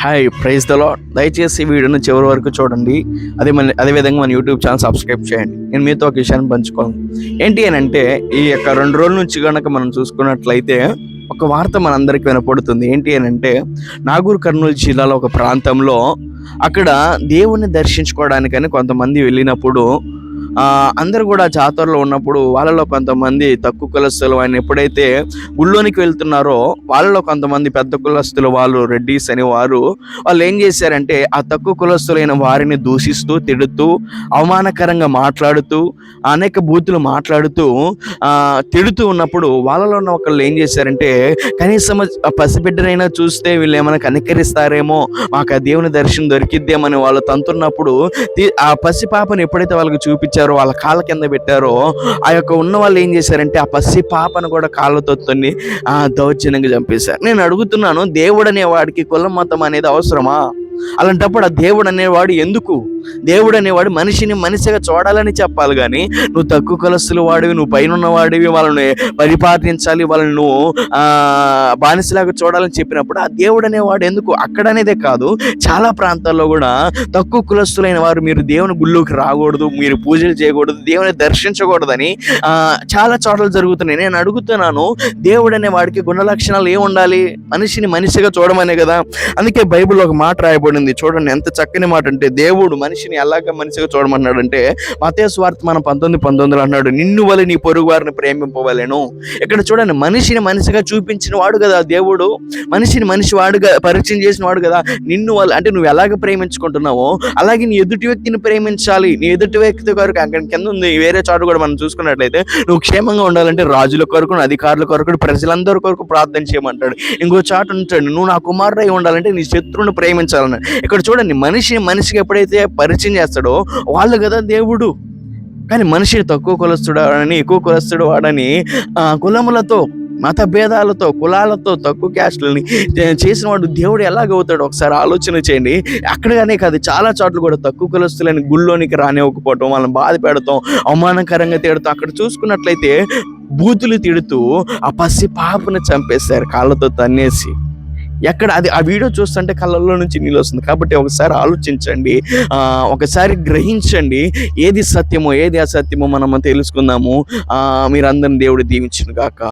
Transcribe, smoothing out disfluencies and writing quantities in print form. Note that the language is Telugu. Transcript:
Hi, praise the lord. దయచేసి ఈ వీడియోని చివరి వరకు చూడండి. అదేవిధంగా మన యూట్యూబ్ ఛానల్ సబ్స్క్రైబ్ చేయండి. నేను మీతో ఒక విషయాన్ని పంచుకోను. ఏంటి అని అంటే, ఈ యొక్క 2 రోజుల నుంచి కనుక మనం చూసుకున్నట్లయితే ఒక వార్త మనందరికీ వినపడుతుంది. ఏంటి అని అంటే, నాగూర్ కర్నూలు జిల్లాలో ఒక ప్రాంతంలో అక్కడ దేవుణ్ణి దర్శించుకోవడానికని కొంతమంది వెళ్ళినప్పుడు అందరూ కూడా జాతరలో ఉన్నప్పుడు వాళ్ళలో కొంతమంది తక్కువ కులస్తులు ఆయన ఎప్పుడైతే గుళ్ళోనికి వెళ్తున్నారో వాళ్ళలో కొంతమంది పెద్ద కులస్తులు వాళ్ళు రెడ్డిస్ అని వాళ్ళు ఏం చేశారంటే ఆ తక్కువ కులస్తులైన వారిని దూషిస్తూ తిడుతూ అవమానకరంగా మాట్లాడుతూ అనేక బూతులు మాట్లాడుతూ తిడుతూ ఉన్నప్పుడు వాళ్ళలో ఉన్న ఒకళ్ళు ఏం చేశారంటే కనీసం పసిబిడ్డనైనా చూస్తే వీళ్ళు ఏమైనా కనికరిస్తారేమో, మాకు ఆ దేవుని దర్శనం దొరికిద్దేమని వాళ్ళు తంతున్నప్పుడు ఆ పసి పాపను ఎప్పుడైతే వాళ్ళకి చూపించారో వాళ్ళ కాళ్ళ కింద పెట్టారో ఆ యొక్క ఉన్న వాళ్ళు ఏం చేశారంటే ఆ పసి పాపను కూడా కాళ్ళతో దౌర్జన్యంగా చంపేశారు. నేను అడుగుతున్నాను, దేవుడు అనేవాడికి కులం మతం అనేది అవసరమా? అలాంటప్పుడు ఆ దేవుడు అనేవాడు ఎందుకు? దేవుడు అనేవాడు మనిషిని మనిషిగా చూడాలని చెప్పాలి, కానీ నువ్వు తక్కువ కులస్తులు వాడివి, నువ్వు పైన ఉన్నవాడివి, వాళ్ళని పరిపాలించాలి, వాళ్ళని నువ్వు బానిసలాగా చూడాలని చెప్పినప్పుడు ఆ దేవుడు అనేవాడు ఎందుకు? అక్కడనేదే కాదు, చాలా ప్రాంతాల్లో కూడా తక్కువ కులస్తులైన వారు మీరు దేవుని గుళ్ళోకి రాకూడదు, మీరు పూజలు చేయకూడదు, దేవుని దర్శించకూడదని చాలా చోట్ల జరుగుతున్నాయి. నేను అడుగుతున్నాను, దేవుడు అనే వాడికి గుణ లక్షణాలు ఏమి ఉండాలి? మనిషిని మనిషిగా చూడమనే కదా. అందుకే బైబిల్లో ఒక మాట రాయబడింది, చూడండి ఎంత చక్కని మాట అంటే, దేవుడు మనిషిని ఎలాగ మనిషిగా చూడమన్నాడంటే మత్తయి సువార్త మనం 19:19 అన్నాడు, నిన్ను వలె నీ పొరుగు వారిని ప్రేమింపవలెను. ఇక్కడ చూడండి, మనిషిని మనిషిగా చూపించిన వాడు కదా దేవుడు, మనిషిని మనిషి వాడుగా పరిచయం చేసిన వాడు కదా. నిన్ను వల్ల అంటే నువ్వు ఎలాగ ప్రేమించుకుంటున్నావో అలాగే నీ ఎదుటి వ్యక్తిని ప్రేమించాలి. నీ ఎదుటి వ్యక్తి కొరకు అక్కడ కింద ఉంది వేరే చాటు కూడా మనం చూసుకున్నట్లయితే, నువ్వు క్షేమంగా ఉండాలంటే రాజుల కొరకు, అధికారుల కొరకు, ప్రజలందరి కొరకు ప్రార్థన చేయమంటాడు. ఇంకో చాటు ఉంటాడు, నువ్వు నా కుమారుడై ఉండాలంటే నీ శత్రువుని ప్రేమించాలన్నాడు. ఇక్కడ చూడండి, మనిషిని మనిషికి ఎప్పుడైతే పరిచయం చేస్తాడో వాళ్ళు కదా దేవుడు. కానీ మనిషిని తక్కువ కులస్తుడు వాడని, ఎక్కువ కులస్తుడు వాడని కులములతో, మత భేదాలతో, కులాలతో, తక్కువ క్యాస్టులని చేసిన వాడు దేవుడు ఎలాగవుతాడు? ఒకసారి ఆలోచన చేయండి. అక్కడగానే కాదు, చాలా చోట్ల కూడా తక్కువ కులస్తులని గుళ్ళోనికి రానివ్వకపోవటం, వాళ్ళని బాధ పెడతాం, అవమానకరంగా తిడతాం. అక్కడ చూసుకున్నట్లయితే బూతులు తిడుతూ ఆ పసి పాపను చంపేశారు కాళ్ళతో తన్నేసి. ఎక్కడ అది ఆ వీడియో చూస్తుంటే కళ్ళల్లో నుంచి నీళ్ళు వస్తుంది. కాబట్టి ఒకసారి ఆలోచించండి, ఒకసారి గ్రహించండి, ఏది సత్యమో ఏది అసత్యమో మనం తెలుసుకుందాము. మీరందరిని దేవుడు దీవించును గాక.